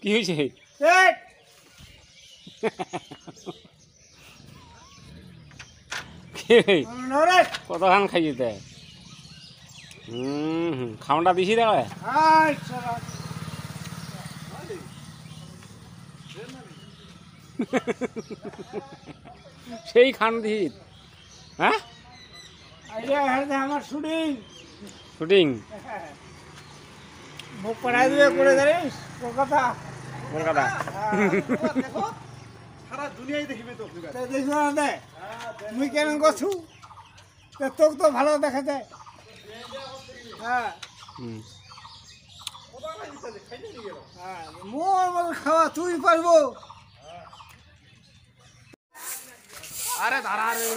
কি হয়েছে? কতখান খাইছি তাই? খাওয়াটা দিছি দেখা সেই খান দিছি। হ্যাঁ আমার শুটিং শুটিং বুক পাঠাই দিবে করে জানিস কলকাতা কলকাতা। সারা দুনিয়ায় দেখিবে তো দেখো না দে মুই কেন গছু তোকে তো ভালো দেখা যায়। হ্যাঁ মোর মতো খাওয়া তুই পারবো। আরে ধারা রে